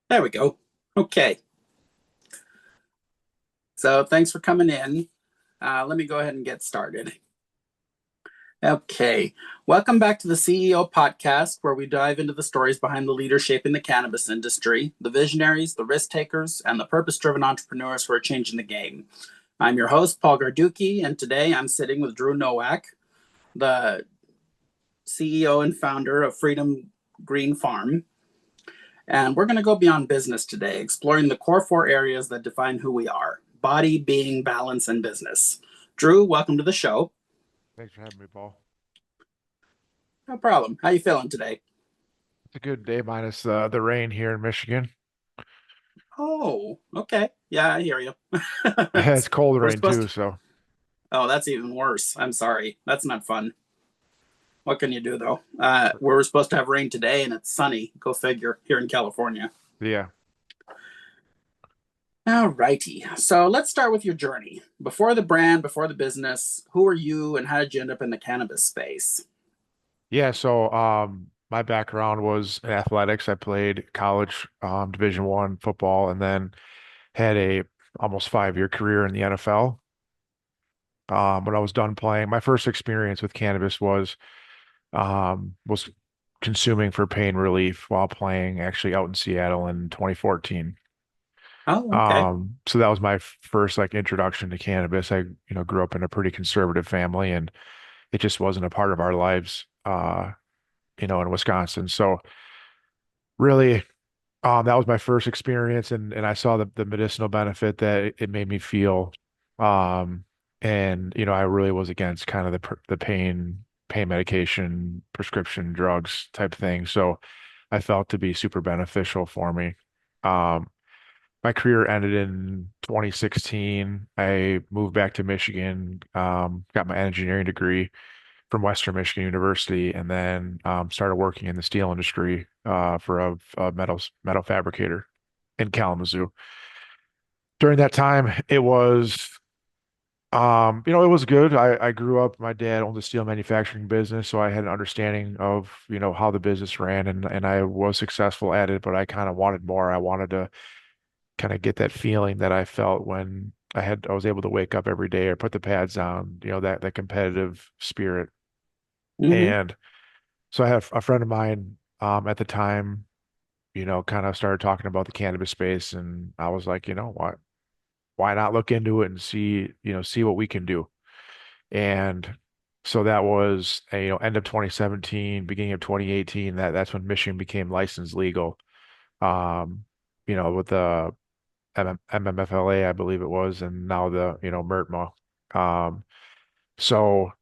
There we go. Okay. So thanks for coming in. Let me go ahead and get started. Okay. Welcome back to the CEO podcast, where we dive into the stories behind the leaders shaping the cannabis industry, the visionaries, the risk takers, and the purpose driven entrepreneurs who are changing the game. I'm your host, Paul Garduque, and today I'm sitting with Drew Nowak, the CEO and founder of Freedom Green Farm. And we're going to go beyond business today, exploring the core four areas that define who we are: body, being, balance, and business. Drew, welcome to the show. Thanks for having me, Paul. No problem. How you feeling today? It's a good day minus the rain here in Michigan. Oh, okay. Yeah, I hear you. It's cold We're rain supposed too, to. so Oh, that's even worse. I'm sorry. That's not fun. What can you do, though? We're supposed to have rain today and it's sunny. Go figure, here in California. yeah. All righty. So let's start with your journey. Before the brand, before the business, who are you and how did you end up in the cannabis space? Yeah, so my background was in athletics. I played college Division One football and then had a almost 5 year career in the NFL. When I was done playing, my first experience with cannabis was consuming for pain relief while playing actually out in Seattle in 2014. Oh, okay. So that was my first like introduction to cannabis. I grew up in a pretty conservative family and it just wasn't a part of our lives, in Wisconsin. So really, that was my first experience and I saw the medicinal benefit that it made me feel. Um, and I really was against kind of the pain medication, prescription drugs type thing. So I felt to be super beneficial for me. Um, My career ended in 2016. I moved back to Michigan, got my engineering degree from Western Michigan University, and then started working in the steel industry for a metal fabricator in Kalamazoo. During that time, it was good. I grew up, my dad owned a steel manufacturing business, so I had an understanding of, how the business ran and I was successful at it, but I kind of wanted more. I wanted to kind of get that feeling that I felt when I was able to wake up every day or put the pads on, that competitive spirit. Mm-hmm. And so I had a friend of mine at the time, kind of started talking about the cannabis space, and I was like, why not look into it and see what we can do. And so that was end of 2017, beginning of 2018, that's when Michigan became licensed legal. With the MMFLA, I believe it was, and now MERTMA. So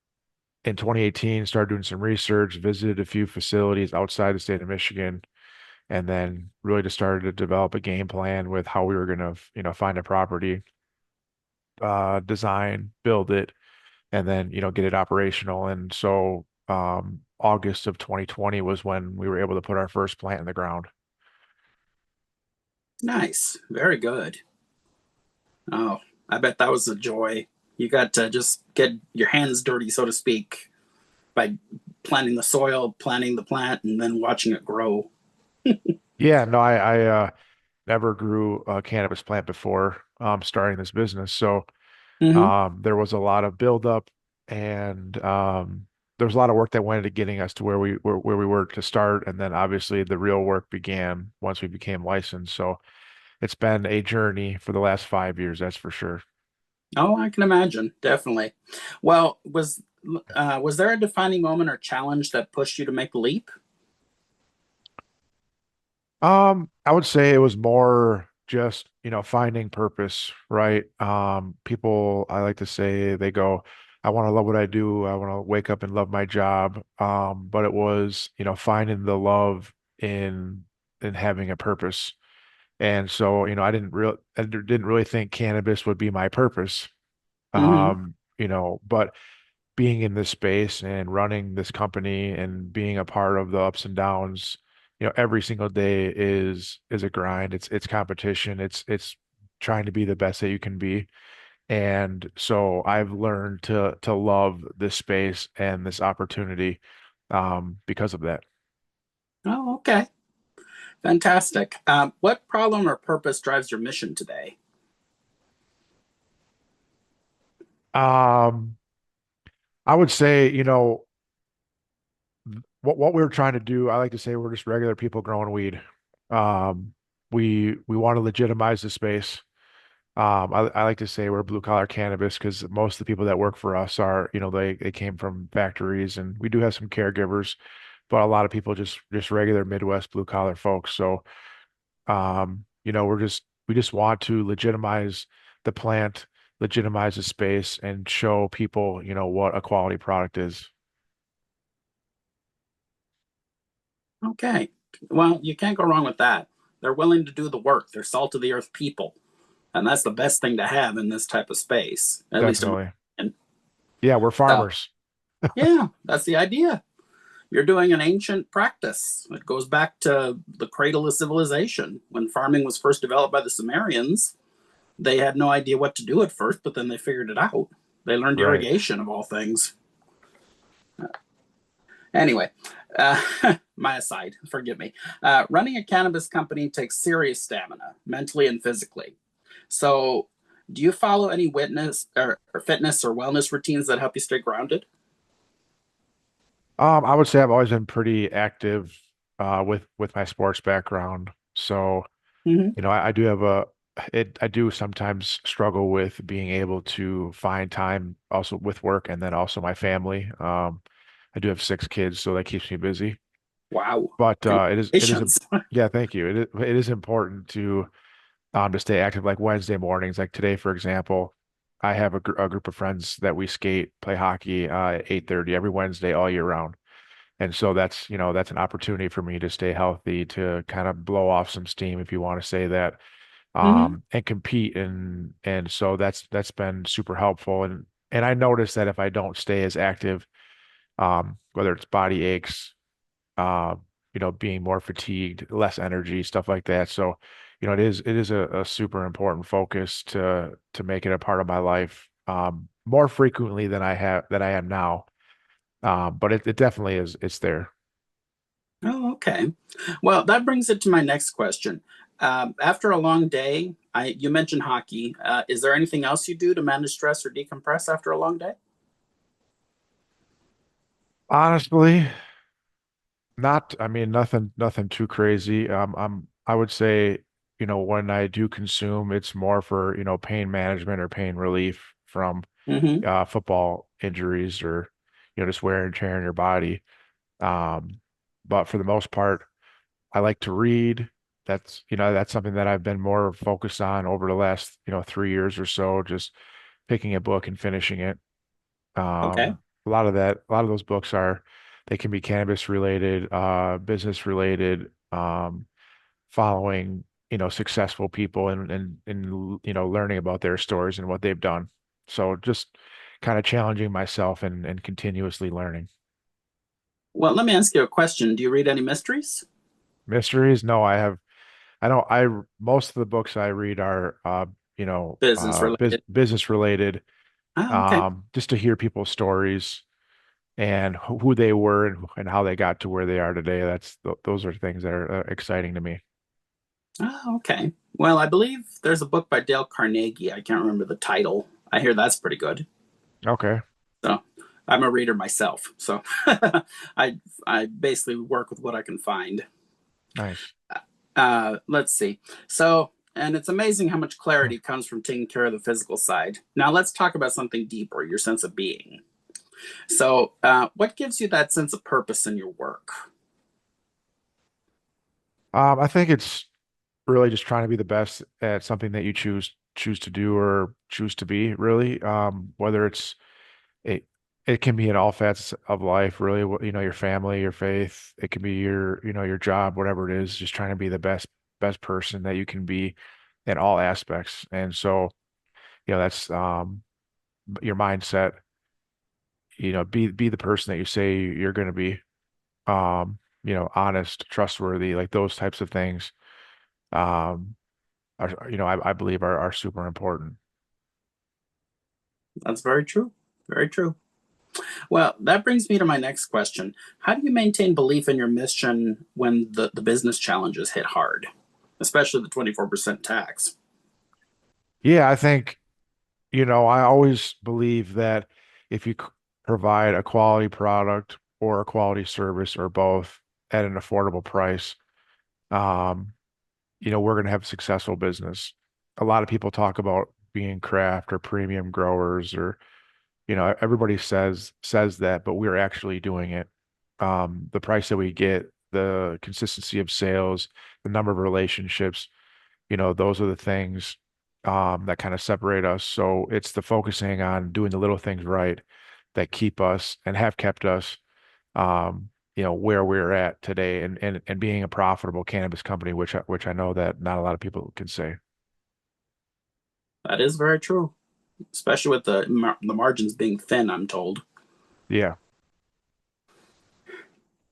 in 2018, started doing some research, visited a few facilities outside the state of Michigan, and then really just started to develop a game plan with how we were going to, find a property, design, build it, and then, get it operational. And so August of 2020 was when we were able to put our first plant in the ground. Nice. Very good. Oh, I bet that was a joy. You got to just get your hands dirty, so to speak, by planting the soil, planting the plant, and then watching it grow. Yeah, no, I never grew a cannabis plant before starting this business. So Mm-hmm. there was a lot of buildup and there was a lot of work that went into getting us to where we were to start. And then obviously the real work began once we became licensed. So it's been a journey for the last 5 years, that's for sure. Oh, I can imagine. Definitely. Well, was there a defining moment or challenge that pushed you to make the leap? I would say it was more just, finding purpose, right? People, I like to say, they go, I want to love what I do. I want to wake up and love my job. But it was, finding the love in having a purpose. And so, I didn't really think cannabis would be my purpose. Mm-hmm. But being in this space and running this company and being a part of the ups and downs, every single day is a grind. It's competition. It's trying to be the best that you can be. And so I've learned to love this space and this opportunity because of that. Oh, okay. Fantastic. What problem or purpose drives your mission today? Um, I would say, what we're trying to do, I like to say we're just regular people growing weed. Um, we want to legitimize the space. I like to say we're blue collar cannabis because most of the people that work for us are, they came from factories, and we do have some caregivers, but a lot of people just regular Midwest blue collar folks. So we just want to legitimize the plant, legitimize the space, and show people, what a quality product is. Okay. Well, you can't go wrong with that. They're willing to do the work. They're salt of the earth people. And that's the best thing to have in this type of space, at least in my Definitely. opinion. Yeah, we're So, farmers. yeah, that's the idea. You're doing an ancient practice. It goes back to the cradle of civilization. When farming was first developed by the Sumerians, they had no idea what to do at first, but then they figured it out. They learned Right. irrigation of all things. Anyway, my aside, forgive me. Running a cannabis company takes serious stamina, mentally and physically. So, do you follow any or fitness or wellness routines that help you stay grounded? I would say I've always been pretty active with my sports background. So, Hmm. I do have I do sometimes struggle with being able to find time also with work and then also my family. I do have 6 kids, so that keeps me busy. Wow, But congratulations. yeah, thank you. It is important to stay active. Like Wednesday mornings, like today, for example, I have a group of friends that we skate, play hockey at 8:30 every Wednesday all year round. And so that's an opportunity for me to stay healthy, to kind of blow off some steam, if you want to say that, Hmm. and compete. And so that's been super helpful. And I noticed that if I don't stay as active, whether it's body aches, uh, being more fatigued, less energy, stuff like that. So, it is a super important focus to make it a part of my life, more frequently than I am now. But it definitely is. It's there. Oh, okay. Well, that brings it to my next question. After a long day, you mentioned hockey. Is there anything else you do to manage stress or decompress after a long day? Honestly, not, I mean, nothing too crazy. I would say, when I do consume, it's more for, pain management or pain relief from Hmm. football injuries, or, just wear and tear in your body. Um, but for the most part, I like to read. That's something that I've been more focused on over the last, 3 years or so, just picking a book and finishing it. Okay. A lot of those books they can be cannabis related, business related, following, successful people, and learning about their stories and what they've done. So just kind of challenging myself and continuously learning. Well, let me ask you a question. Do you read any mysteries? Mysteries? No, I don't, most of the books I read are, Business related? business related, Oh, okay. just to hear people's stories and who they were, and how they got to where they are today. Those are things that are exciting to me. Oh, okay. Well, I believe there's a book by Dale Carnegie. I can't remember the title. I hear that's pretty good. Okay, So I'm a reader myself. So I I basically work with what I can find. nice. Let's see. So, and it's amazing how much clarity comes from taking care of the physical side. Now, let's talk about something deeper, your sense of being. So, what gives you that sense of purpose in your work? I think it's really just trying to be the best at something that you choose to do or choose to be, really. Whether it it can be in all facets of life, really. Your family, your faith. It can be your job, whatever it is. Just trying to be the best person that you can be in all aspects. And so, that's your mindset. Be the person that you say you're going to be. Honest, trustworthy, like those types of things. Um, I believe are super important. That's very true. Very true. Well, that brings me to my next question. How do you maintain belief in your mission when the business challenges hit hard, especially the 24% tax? Yeah, I think, I always believe that if you provide a quality product or a quality service or both at an affordable price, um, we're going to have a successful business. A lot of people talk about being craft or premium growers or, everybody says that, but we're actually doing it. The price that we get, the consistency of sales, the number of relationships, those are the things that kind of separate us. So it's the focusing on doing the little things right that keep us and have kept us, where we're at today and being a profitable cannabis company, which I know that not a lot of people can say. That is very true, especially with the margins being thin, I'm told. Yeah,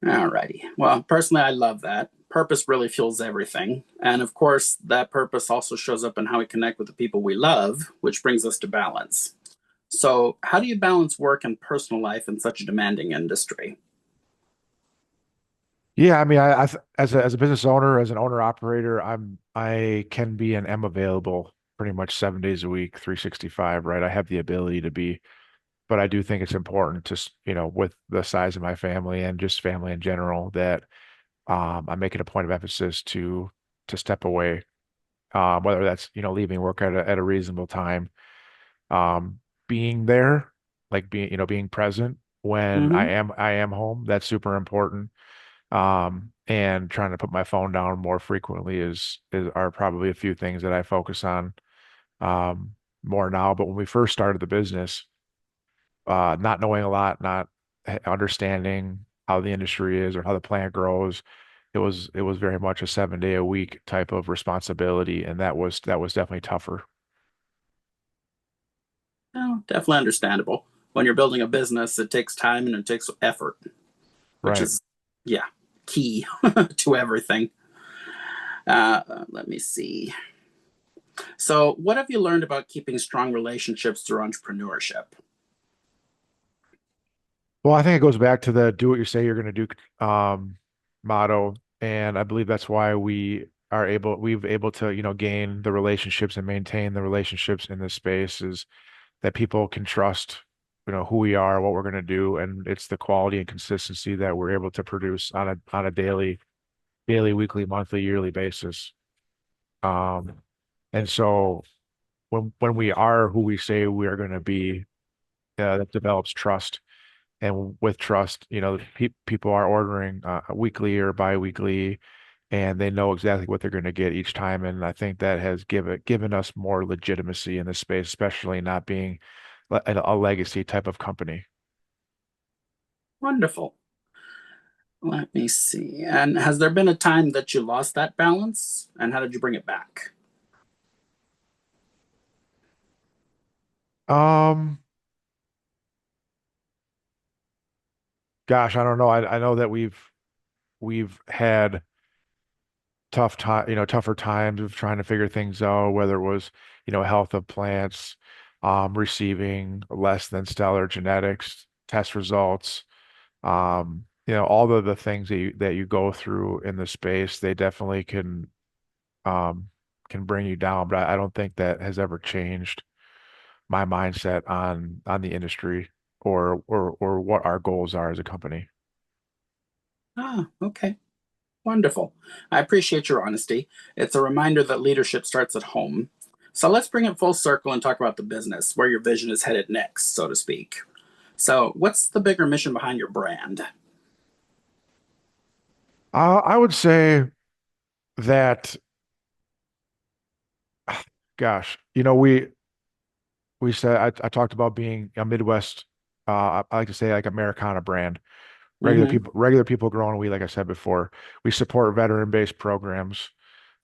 Alrighty. Well, personally, I love that. Purpose really fuels everything. And of course, that purpose also shows up in how we connect with the people we love, which brings us to balance. So, how do you balance work and personal life in such a demanding industry? yeah. I mean, as a business owner, as an owner operator, I can be and am available pretty much 7 days a week, 365, right? I have the ability to be, but I do think it's important to, with the size of my family and just family in general, that I make it a point of emphasis to step away, whether that's, leaving work at a reasonable time, um, being there, like being present when I Mm-hmm. am I am home. That's super important. And trying to put my phone down more frequently is are probably a few things that I focus on um, more now. But when we first started the business, not knowing a lot, not understanding how the industry is or how the plant grows, it was very much a 7 day a week type of responsibility, and that was definitely tougher. Oh, definitely understandable. When you're building a business, it takes time and it takes effort, which Right. is, yeah, key to everything. Let me see. So, what have you learned about keeping strong relationships through entrepreneurship? Well, I think it goes back to the do what you say you're going to do motto, and I believe that's why we've able to, gain the relationships and maintain the relationships in this space is that people can trust, who we are, what we're going to do, and it's the quality and consistency that we're able to produce on a daily, weekly, monthly, yearly basis. Um, and so when we are who we say we are going to be, that develops trust. And with trust, people are ordering weekly or bi-weekly, and they know exactly what they're going to get each time. And I think that has given us more legitimacy in this space, especially not being a legacy type of company. Wonderful. Let me see. And has there been a time that you lost that balance? And how did you bring it back? Um, Gosh, I don't know. I know that we've had tougher times of trying to figure things out, whether it was, health of plants, receiving less than stellar genetics, test results, all of the things that you go through in the space, they definitely um can bring you down. But I don't think that has ever changed my mindset on the industry or what our goals are as a company. Ah, okay. Wonderful. I appreciate your honesty. It's a reminder that leadership starts at home. So let's bring it full circle and talk about the business, where your vision is headed next, so to speak. So, what's the bigger mission behind your brand? I would say that, gosh, we said I talked about being a Midwest. I like to say like Americana brand. Mm-hmm. Regular people growing weed. Like I said before, we support veteran-based programs.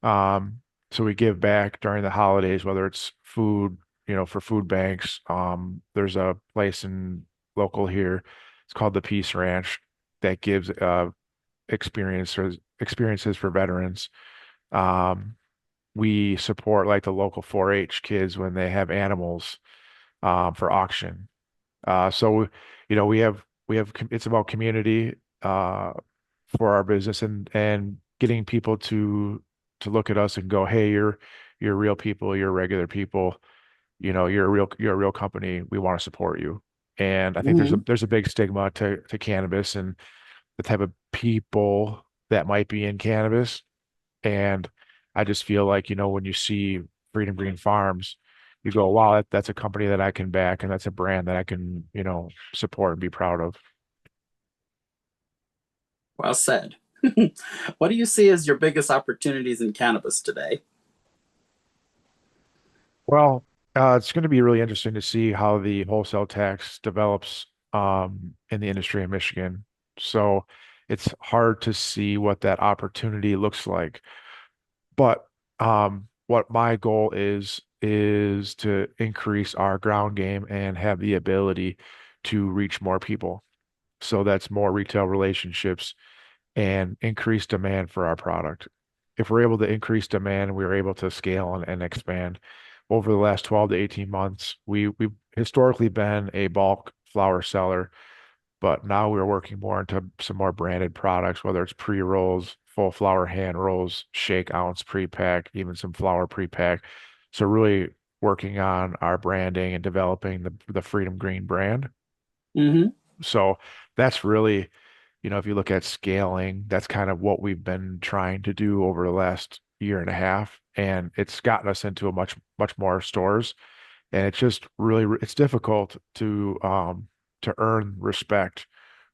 Um, so we give back during the holidays, whether it's food, for food banks. There's a place in local here. It's called the Peace Ranch that gives experiences for veterans. Um, we support like the local 4-H kids when they have animals for auction. So, it's about community for our business and getting people to look at us and go, hey, you're real people, you're regular people, you're a real company. We want to support you. And I think Hmm. there's a big stigma to cannabis and the type of people that might be in cannabis. And I just feel like, when you see Freedom Green Farms, you go, wow, that's a company that I can back and that's a brand that I can, support and be proud of. Well said. What do you see as your biggest opportunities in cannabis today? Well, it's going to be really interesting to see how the wholesale tax develops in the industry in Michigan. So it's hard to see what that opportunity looks like. But what my goal is to increase our ground game and have the ability to reach more people. So that's more retail relationships and increase demand for our product. If we're able to increase demand, we're able to scale and expand. Over the last 12 to 18 months, we've historically been a bulk flower seller, but now we're working more into some more branded products, whether it's pre-rolls, full flower hand rolls, shake ounce pre-pack, even some flower pre-pack. So really working on our branding and developing the Freedom Green brand. Hmm. So that's really, if you look at scaling, that's kind of what we've been trying to do over the last year and a half. And it's gotten us into a much more stores. And it's just really, it's difficult to earn respect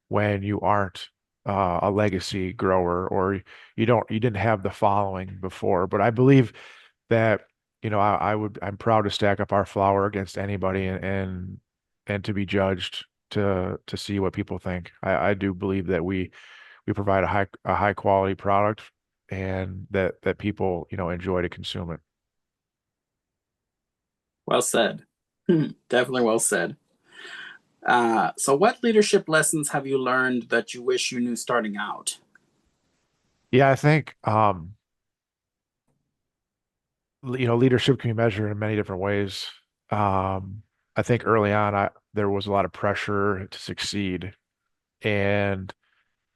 when you aren't a legacy grower or you didn't have the following before. But I believe that, I'm proud to stack up our flower against anybody and to be judged to see what people think. I do believe that we provide a high quality product and that people, enjoy to consume it. Well said. Definitely well said. So, what leadership lessons have you learned that you wish you knew starting out? Yeah, I think leadership can be measured in many different ways. I think early on, there was a lot of pressure to succeed, and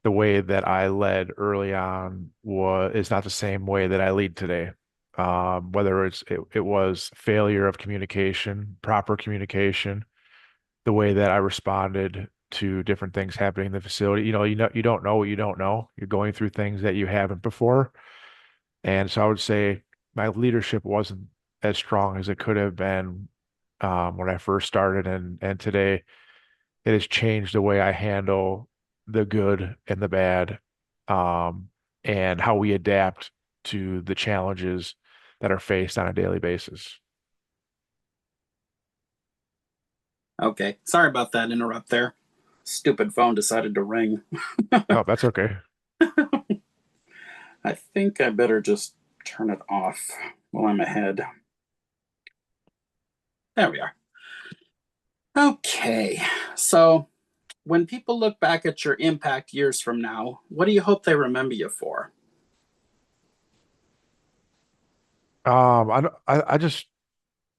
the way that I led early on was is not the same way that I lead today. Whether it was failure of communication, proper communication, the way that I responded to different things happening in the facility. You don't know what you don't know. You're going through things that you haven't before. And so I would say my leadership wasn't as strong as it could have been when I first started, and today it has changed the way I handle the good and the bad, um, and how we adapt to the challenges that are faced on a daily basis. Okay, sorry about that interrupt there. Stupid phone decided to ring. Oh, that's okay. I think I better just turn it off while I'm ahead. There we are. Okay, so when people look back at your impact years from now, what do you hope they remember you for? I just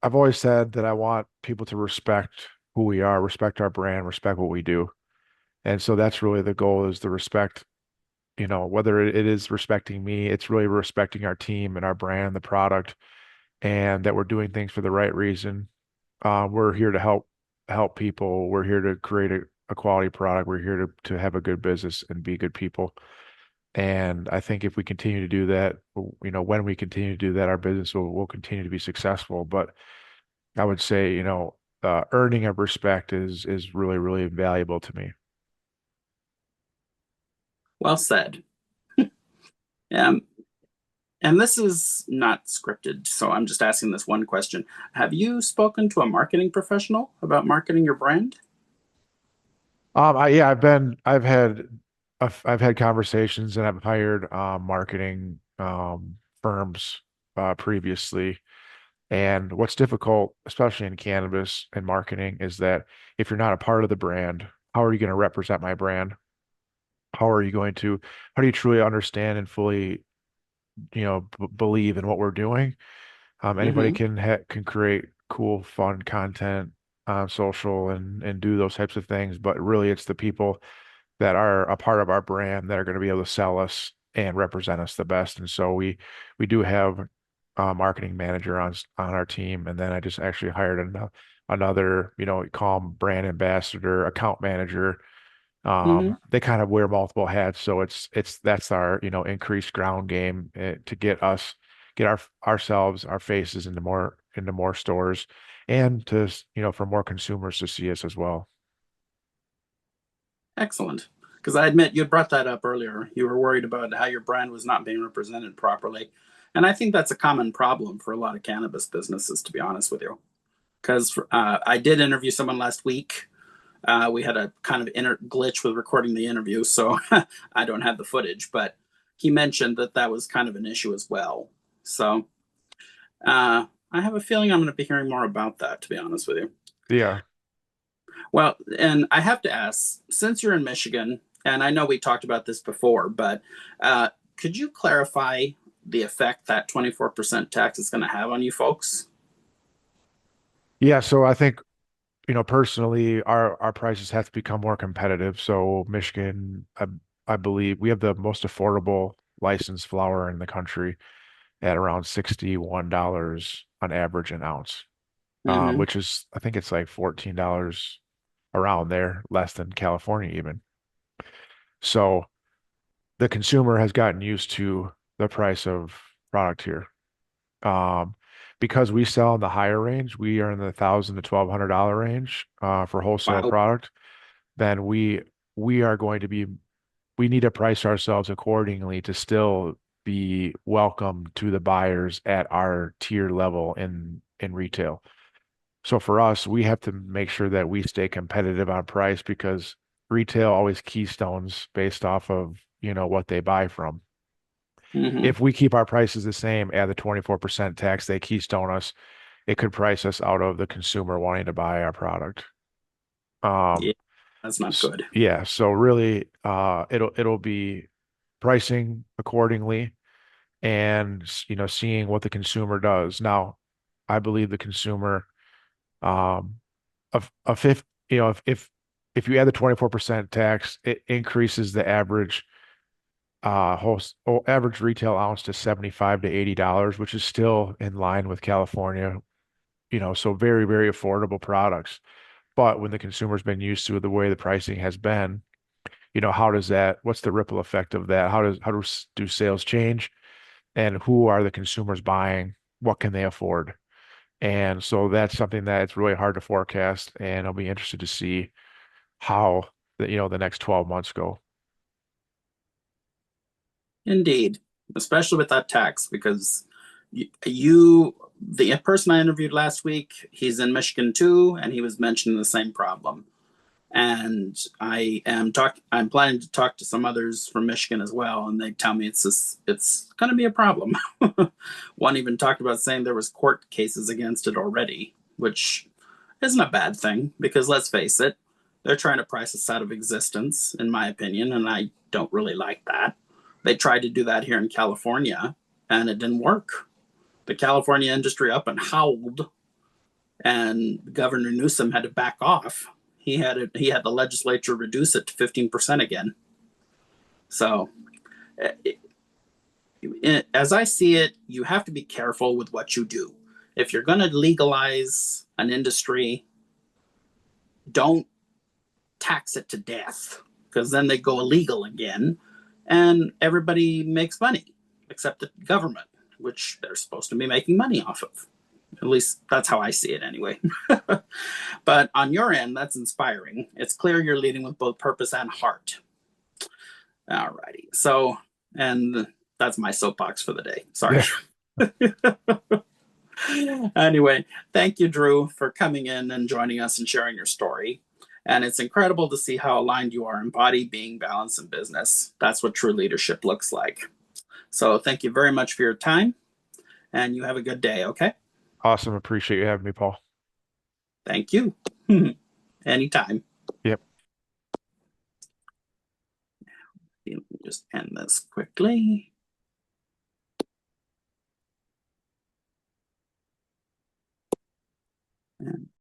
I've always said that I want people to respect who we are, respect our brand, respect what we do. And so that's really the goal is to respect, whether it is respecting me, it's really respecting our team and our brand, the product, and that we're doing things for the right reason. We're here to help people. We're here to create a quality product. We're here to have a good business and be good people. And I think if we continue to do that, when we continue to do that, our business will continue to be successful. But I would say, earning of respect is really, really valuable to me. Well said. Um, and this is not scripted, so I'm just asking this one question. Have you spoken to a marketing professional about marketing your brand? Yeah, I've had conversations and I've hired marketing firms previously. And what's difficult, especially in cannabis and marketing, is that if you're not a part of the brand, how are you going to represent my brand? How are you going to, how do you truly understand and fully, b believe in what we're doing? Anybody Mm-hmm. can create cool, fun content, on social and do those types of things, but really it's the people that are a part of our brand that are going to be able to sell us and represent us the best. And so we do have a marketing manager on our team, and then I just actually hired another, call them brand ambassador, account manager. Hmm. They kind of wear multiple hats, so that's our, increased ground game to get ourselves, our faces into more stores, and for more consumers to see us as well. Excellent. Because I admit you brought that up earlier. You were worried about how your brand was not being represented properly. And I think that's a common problem for a lot of cannabis businesses, to be honest with you. Because I did interview someone last week. We had a kind of glitch with recording the interview, so I don't have the footage, but he mentioned that that was kind of an issue as well. So I have a feeling I'm going to be hearing more about that, to be honest with you. Yeah. Well, and I have to ask, since you're in Michigan, and I know we talked about this before, but could you clarify the effect that 24% tax is going to have on you folks? Yeah, so I think, personally, our prices have to become more competitive. So Michigan, I believe we have the most affordable licensed flower in the country at around $61 on average an ounce, Hmm. which is, I think it's like $14 around there, less than California even. So the consumer has gotten used to the price of product here. Um, because we sell in the higher range, we are in the $1,000 to $1,200 range for wholesale Wow. product. Then we are going to be we need to price ourselves accordingly to still be welcome to the buyers at our tier level in retail. So for us, we have to make sure that we stay competitive on price because retail always keystones based off of, what they buy from. Hmm. If we keep our prices the same, add the 24% tax, they keystone us, it could price us out of the consumer wanting to buy our product. Um, Yeah, that's not good. yeah, so really, it'll be pricing accordingly and seeing what the consumer does. Now, I believe the consumer, um, a fifth, if you add the 24% tax, it increases the average retail ounce to $75 to $80, which is still in line with California, so very, very affordable products. But when the consumer's been used to the way the pricing has been, what's the ripple effect of that? Do sales change? And who are the consumers buying? What can they afford? And so that's something that it's really hard to forecast, and I'll be interested to see how the next 12 months go. Indeed, especially with that tax, because the person I interviewed last week, he's in Michigan too, and he was mentioning the same problem. And I'm planning to talk to some others from Michigan as well, and they tell me it's going to be a problem. One even talked about saying there was court cases against it already, which isn't a bad thing because let's face it, they're trying to price us out of existence, in my opinion, and I don't really like that. They tried to do that here in California, and it didn't work. The California industry up and howled, and Governor Newsom had to back off. He had the legislature reduce it to 15% again. So, as I see it, you have to be careful with what you do. If you're going to legalize an industry, don't tax it to death because then they go illegal again and everybody makes money except the government, which they're supposed to be making money off of. At least that's how I see it anyway. But on your end, that's inspiring. It's clear you're leading with both purpose and heart. All righty. So, and that's my soapbox for the day. Sorry. Yeah, Anyway, thank you, Drew, for coming in and joining us and sharing your story. And it's incredible to see how aligned you are in body, being, balance, and business. That's what true leadership looks like. So, thank you very much for your time, and you have a good day, okay? awesome. Appreciate you having me, Paul. Thank you. Anytime. Yep. Let me just end this quickly.